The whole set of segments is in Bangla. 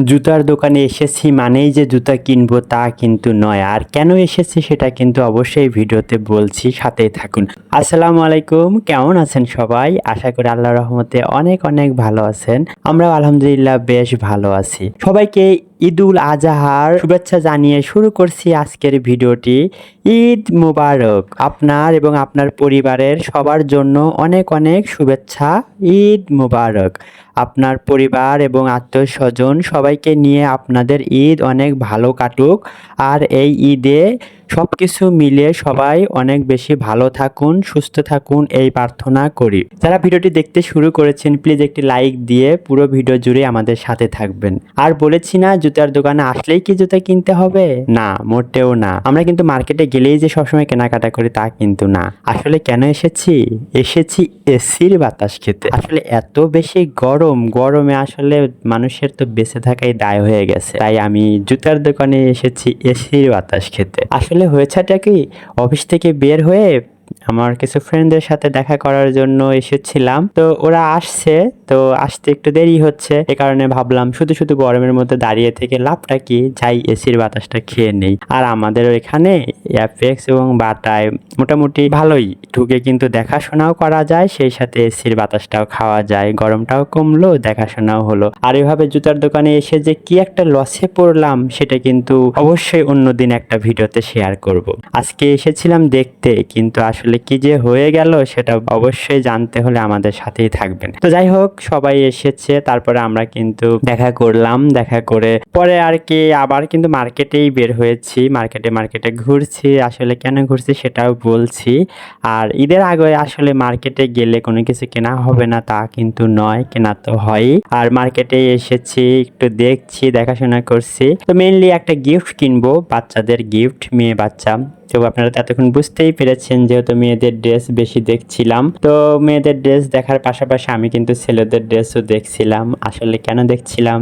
জুতার দোকানে এসেছি মানেই যে জুতা কিনবো তা কিন্তু নয়। আর কেন এসেছি সেটা কিন্তু অবশ্যই ভিডিওতে বলছি, সাথেই থাকুন। আসসালামু আলাইকুম, কেমন আছেন সবাই? আশা করি আল্লাহর রহমতে অনেক অনেক ভালো আছেন। আমরা আলহামদুলিল্লাহ বেশ ভালো আছি। সবাইকে ঈদুল আজহার শুভেচ্ছা জানিয়ে শুরু করছি আজকের ভিডিওটি। ঈদ মুবারক আপনার এবং আপনার পরিবারের সবার জন্য অনেক অনেক শুভেচ্ছা। ঈদ মুবারক। আপনার পরিবার এবং আত্মীয় স্বজন সবাইকে নিয়ে আপনাদের ঈদ অনেক ভালো কাটুক। আর এই ঈদে সব কিছু মিলে সবাই অনেক বেশি ভালো থাকুন, সুস্থ থাকুন, এই প্রার্থনা করি। যারা ভিডিওটি দেখতে শুরু করেছেন প্লিজ একটি লাইক দিয়ে পুরো ভিডিও জুড়ে আমাদের সাথে থাকবেন। আর বলেছি না জুতার দোকানে আসলেই কি জুতা কিনতে হবে, না মোটেও না। আমরা কিন্তু মার্কেটে গেলেই যে সবসময় কেনাকাটা করি তা কিন্তু না। আসলে কেন এসেছি এসির বাতাস খেতে। আসলে এত বেশি গরমে আসলে মানুষের তো বেঁচে থাকাই দায় হয়ে গেছে, তাই আমি জুতার দোকানে এসেছি এসির বাতাস খেতে। আসলে হয়েছেটা কি, অফিস থেকে বের হয়ে আমার কিছু ফ্রেন্ডদের সাথে দেখা করার জন্য এসেছিলাম। তো ওরা আসছে, তো আসতে একটু দেরি হচ্ছে, এ কারণে ভাবলাম শুধু শুধু গরমের মধ্যে দাঁড়িয়ে থেকে লাভটা কি, যাই এসির বাতাসটা খেয়ে নেই। আর আমাদের এখানে অ্যাপেক্স এবং বাটায় মোটামুটি ভালোই ঢুকে কিন্তু দেখাশোনাও করা যায়, সেই সাথে এসির বাতাসটাও খাওয়া যায়, গরমটাও কমলো, দেখাশোনাও হলো। আর এভাবে জুতার দোকানে এসে যে কি একটা লসে পড়লাম সেটা কিন্তু অবশ্যই অন্যদিন একটা ভিডিওতে শেয়ার করব। আজকে এসেছিলাম দেখতে, কিন্তু আসলে কি যে হয়ে গেল সেটা অবশ্যই জানতে হলে আমাদের সাথেই থাকবেন। তো যাই হোক, সবাই এসেছে, তারপরে আমরা কিন্তু দেখা করলাম। দেখা করে পরে আর কি আবার কিন্তু মার্কেটেই বের হয়েছি, মার্কেটে ঘুরছি। আসলে কেন ঘুরছি সেটাও বলছি। আর ঈদের আগে আসলে মার্কেটে গেলে কোনো কিছু কেনা হবে না তা কিন্তু নয়, কেনা তো হয়। আর মার্কেটে এসেছি, একটু দেখছি, দেখাশোনা করছি। তো মেইনলি একটা গিফট কিনবো, বাচ্চাদের গিফট, মেয়ে বাচ্চা। তো আপনারা এতক্ষণ বুঝতেই পেরেছেন, যেহেতু মেয়েদের ড্রেস বেশি দেখছিলাম, তো মেয়েদের ড্রেস দেখার পাশাপাশি আমি কিন্তু ছেলেদের ড্রেসও দেখছিলাম। আসলে কেন দেখছিলাম,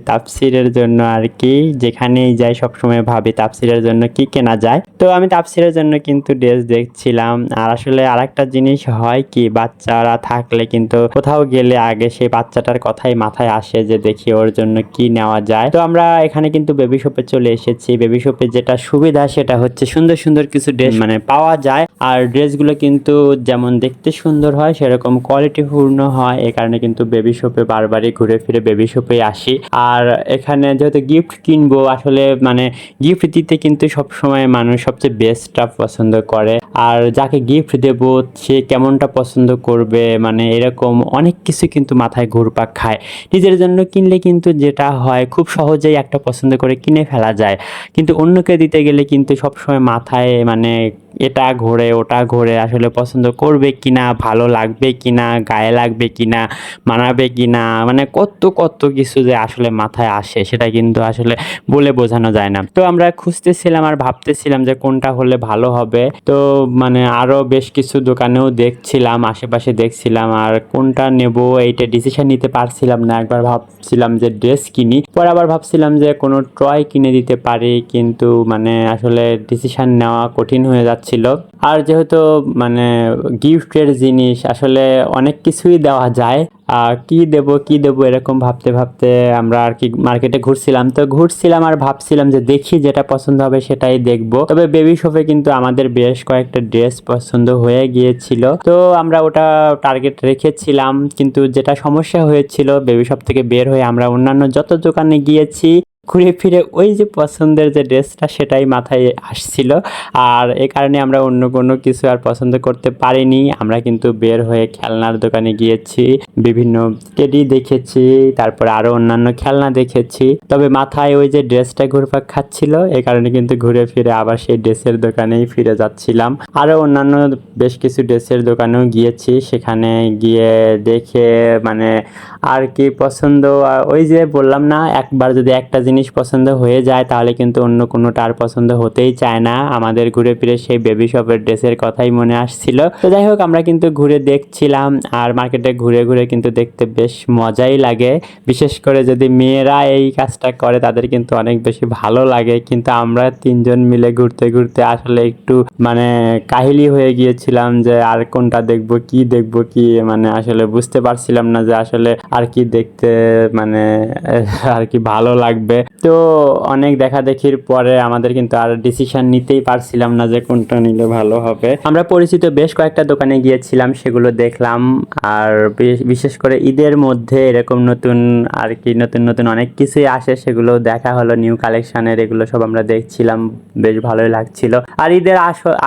তাফসিরের জন্য আর কি। যেখানেই যাই সবসময় ভাবি তাফসিরের জন্য কি কেনা যায়, তো আমি তাফসিরের জন্য কিন্তু ড্রেস দেখছিলাম। আর আসলে আরেকটা জিনিস হয় কি, বাচ্চারা থাকলে কিন্তু কোথাও গেলে আগে সেই বাচ্চাটার কথাই মাথায় আসে যে দেখি ওর জন্য কি নেওয়া যায়। তো আমরা এখানে কিন্তু বেবি শপে চলে এসেছি। বেবি শপে যেটা সুবিধা সেটা হচ্ছে সুন্দর সুন্দর কিছু ড্রেস মানে পাওয়া যায়। আর ড্রেসগুলো কিন্তু যেমন দেখতে সুন্দর হয় সেরকম কোয়ালিটিপূর্ণ হয়। এই কারণে কিন্তু বেবি শপে বারবারই ঘুরে ফিরে বেবি শপে আসি। আর এখানে যেহেতু গিফট কিনবো, আসলে মানে গিফট দিতে কিন্তু সবসময় মানুষ সবচেয়ে বেস্টটা পছন্দ করে। আর যাকে গিফট দেব সে কেমনটা পছন্দ করবে, মানে এরকম অনেক কিছু কিন্তু মাথায় ঘুরপাক খায়। নিজের জন্য কিনলে কিন্তু যেটা হয় খুব সহজেই একটা পছন্দ করে কিনে ফেলা যায়, কিন্তু অন্যকে দিতে গেলে কিন্তু সবসময় মাথায় মানে এটা ঘোরে ওটা ঘোরে, আসলে পছন্দ করবে কিনা, ভালো লাগবে কিনা, গায়ে লাগবে কিনা, মানাবে কিনা, মানে কত কত কিছু যে আসলে মাথায় আসে সেটা কিন্তু আসলে বলে বোঝানো যায় না। তো আমরা খুঁজতেছিলাম আর ভাবতেছিলাম যে কোনটা হলে ভালো হবে। তো মানে আরো বেশ কিছু দোকানেও দেখছিলাম, আশেপাশে দেখছিলাম, আর কোনটা নেব এইটা ডিসিশন নিতে পারছিলাম না। একবার ভাবছিলাম যে ড্রেস কিনি, পরে আবার ভাবছিলাম যে কোনো টয় কিনে দিতে পারি, কিন্তু মানে আসলে ডিসিশন নেওয়া কঠিন হয়ে যাচ্ছিল। আর যেহেতু মানে গিফটের জিনিস আসলে অনেক কিছুই দেওয়া যায়, কি দেব এরকম ভাবতে ভাবতে আমরা আর কি মার্কেটে ঘুরছিলাম আর ভাবছিলাম যে দেখি যেটা পছন্দ হবে সেটাই দেখব। তবে বেবি শপে কিন্তু আমাদের বেশ কয়েকটা ড্রেস পছন্দ হয়ে গিয়েছিল, তো আমরা ওটা টার্গেট রেখেছিলাম। কিন্তু যেটা সমস্যা হয়েছিল, বেবি শপ থেকে বের হয়ে আমরা অন্যান্য যত দোকানে গিয়েছি ঘুরে ফিরে ওই যে পছন্দের যে ড্রেসটা সেটাই মাথায় আসছিল। আর এই কারণে আমরা অন্য কোনো কিছু আর পছন্দ করতে পারিনি। আমরা কিন্তু বের হয়ে খেলনার দোকানে গিয়েছি, বিভিন্ন টেডি দেখেছি, তারপরে আরো অন্যান্য খেলনা দেখেছি। তবে মাথায় ওই যে ড্রেসটা ঘুরপাক খাচ্ছিল, এই কারণে কিন্তু ঘুরে ফিরে আবার সেই ড্রেসের দোকানেই ফিরে যাচ্ছিলাম। আরো অন্যান্য বেশ কিছু ড্রেসের দোকানেও গিয়েছি, সেখানে গিয়ে দেখে মানে আর কি পছন্দ, ওই যে বললাম না, একবার যদি একটা জিনিস জিনিস পছন্দ হয়ে যায় তাহলে কিন্তু অন্য কোনোটা আর পছন্দ হতেই চায় না। আমাদের ঘুরে ফিরে সেই বেবি শপের ড্রেসের কথাই মনে আসছিল। তো যাই হোক আমরা কিন্তু ঘুরে দেখছিলাম, আর মার্কেটে ঘুরে ঘুরে কিন্তু দেখতে বেশ মজাই লাগে। বিশেষ করে যদি মেয়েরা এই কাজটা করে তাদের কিন্তু অনেক বেশি ভালো লাগে। কিন্তু আমরা তিনজন মিলে ঘুরতে ঘুরতে আসলে একটু মানে কাহিলি হয়ে গিয়েছিলাম যে আর কোনটা দেখবো কি মানে আসলে বুঝতে পারছিলাম না যে আসলে আর কি দেখতে মানে আর কি ভালো লাগবে। তো অনেক দেখা দেখির পরে আমাদের কিন্তু আর ডিসিশন নিতেই পারছিলাম না যে কোনটা নিলে ভালো হবে। আমরা পরিচিত বেশ কয়েকটা দোকানে গিয়েছিলাম, সেগুলো দেখলাম। আর বিশেষ করে ঈদের মধ্যে এরকম নতুন আর কি নতুন নতুন অনেক কিছুই আসে, সেগুলো দেখা হলো। নিউ কালেকশনের এগুলো সব আমরা দেখছিলাম, বেশ ভালোই লাগছিল। আর ঈদের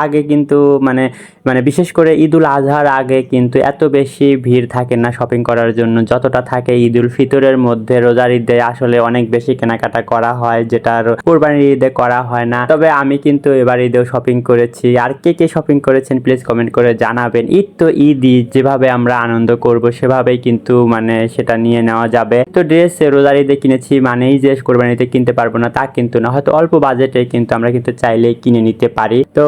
আগে কিন্তু মানে মানে বিশেষ করে ঈদুল আজহার আগে কিন্তু এত বেশি ভিড় থাকে না শপিং করার জন্য, যতটা থাকে ঈদুল ফিতরের মধ্যে। রোজার ঈদে আসলে অনেক বেশি কেনাকাটা করা হয়, যেটা কোরবানির ঈদে করা হয় না। তবে আমি কিন্তু এবার ঈদেও শপিং করেছি। আর কে কে শপিং করেছেন প্লিজ কমেন্ট করে জানাবেন। ঈদ তো ঈদই, যেভাবে আমরা আনন্দ করব সেভাবেই কিন্তু মানে সেটা নিয়ে নেওয়া যাবে। তো ড্রেস রোজার ঈদে কিনেছি মানেই যে কোরবানিতে কিনতে পারবো না তা কিন্তু না, হয়তো অল্প বাজেটে কিন্তু আমরা কিন্তু চাইলেই কিনে নিতে পারি। তো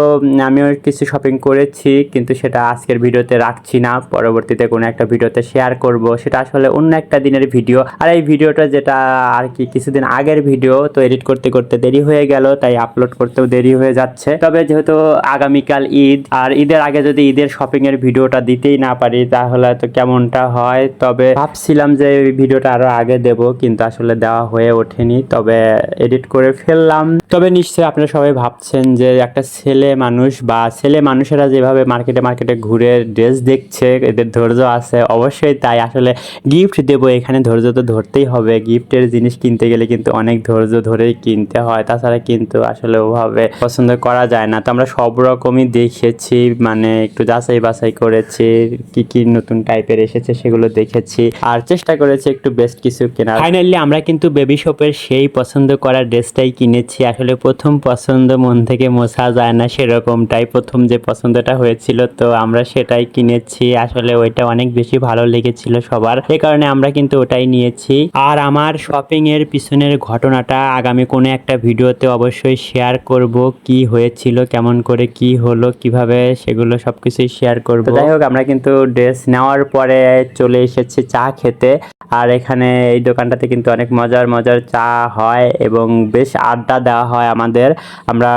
আমিও কিছু শপিং করেছি, কিন্তু সেটা আজকের ভিডিওতে রাখছি না, পরবর্তীতে কোনো একটা ভিডিওতে শেয়ার করব। সেটা আসলে অন্য একটা দিনের ভিডিও। আর এই ভিডিওটা যেটা আর কি কিছুদিন আগের ভিডিও, তো এডিট করতে করতে দেরি হয়ে গেল, তাই আপলোড করতেও দেরি হয়ে যাচ্ছে। তবে যেহেতু আগামীকাল ঈদ, আর ঈদের আগে যদি ঈদের শপিং এর ভিডিওটা দিতেই না পারি তাহলে তো কেমনটা হয়। তবে ভাবছিলাম যে ভিডিওটা আরো আগে দেব, কিন্তু আসলে দেওয়া হয়ে ওঠেনি, তবে এডিট করে ফেললাম। তবে নিশ্চয়ই আপনারা সবাই ভাবছেন যে একটা ছেলে মানুষ বা ছেলে মানুষেরা যেভাবে মার্কেটে মার্কেটে ঘুরে ড্রেস দেখছে, এদের ধৈর্য আছে। অবশ্যই তাই, আসলে গিফট দেবো এখানে ধৈর্য তো ধরতেই হবে। গিফটের জিনিস কিনতে গেলে কিন্তু অনেক ধৈর্য ধরেই কিনতে হয়, তাছাড়া কিন্তু আসলে ওভাবে পছন্দ করা যায় না। তো আমরা সব রকমই দেখেছি, মানে একটু যাচাই বাছাই করেছি, কি কি নতুন টাইপের এসেছে সেগুলো দেখেছি, আর চেষ্টা করেছি একটু বেস্ট কিছু কেনার। ফাইনালি আমরা কিন্তু বেবি শপের সেই পছন্দ করা ড্রেসটাই কিনেছি। আসলে প্রথম পছন্দ মন থেকে মোছা যায় না, সেরকমটাই প্রথম যে পছন্দটা হয়েছিল, তো আমরা সেটাই কিনেছি। আসলে ওইটা অনেক বেশি ভালো লেগেছিল সবার, এই কারণে আমরা কিন্তু ওটাই নিয়েছি। আর আমার শপিং এর পিছনের ঘটনাটা আগামী কোনো একটা ভিডিওতে অবশ্যই শেয়ার করব, কি হয়েছিল, কেমন করে কি হলো, কিভাবে, সেগুলো সবকিছুই শেয়ার করব। যাই হোক আমরা কিন্তু ড্রেস নেওয়ার পরে চলে এসেছি চা খেতে। আর এখানে এই দোকানটাতে কিন্তু অনেক মজার মজার চা হয় এবং বেশ আড্ডা দেওয়া হয় আমাদের। আমরা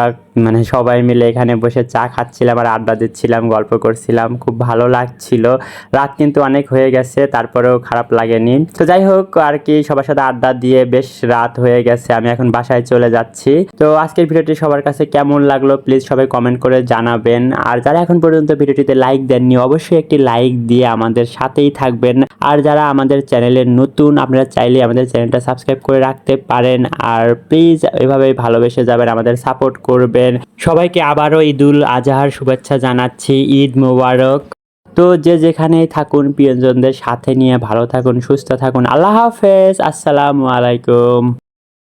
মানে সবাই মিলে এখানে বসে চা খাচ্ছিলাম আর আড্ডা দিচ্ছিলাম, গল্প করছিলাম, খুব ভালো লাগছিল। রাত কিন্তু অনেক হয়ে গেছে, তারপরেও খারাপ লাগেনি। তো যাই হোক আর কি সবার সাথে আড্ডা দিয়ে বেশ রাত হয়ে গেছে, আমি এখন বাসায় চলে যাচ্ছি। তো আজকের ভিডিওটি সবার কাছে কেমন লাগলো প্লিজ সবাই কমেন্ট করে জানাবেন। আর যারা এখন পর্যন্ত ভিডিওটিতে লাইক দেননি অবশ্যই একটি লাইক দিয়ে আমাদের সাথেই থাকবেন। আর যারা আমাদের চ্যানেলে নতুন, আপনারা চাইলে আমাদের চ্যানেলটা সাবস্ক্রাইব করে রাখতে পারেন। আর প্লিজ এভাবেই ভালোবেসে যাবেন, আমাদের সাপোর্ট করবেন। সবাইকে আবারও ঈদুল আজহার শুভেচ্ছা জানাচ্ছি, ঈদ মোবারক। তো যে যেখানেই থাকুন প্রিয়জনদের সাথে নিয়ে ভালো থাকুন, সুস্থ থাকুন। আল্লাহ হাফেজ, আসসালামু আলাইকুম।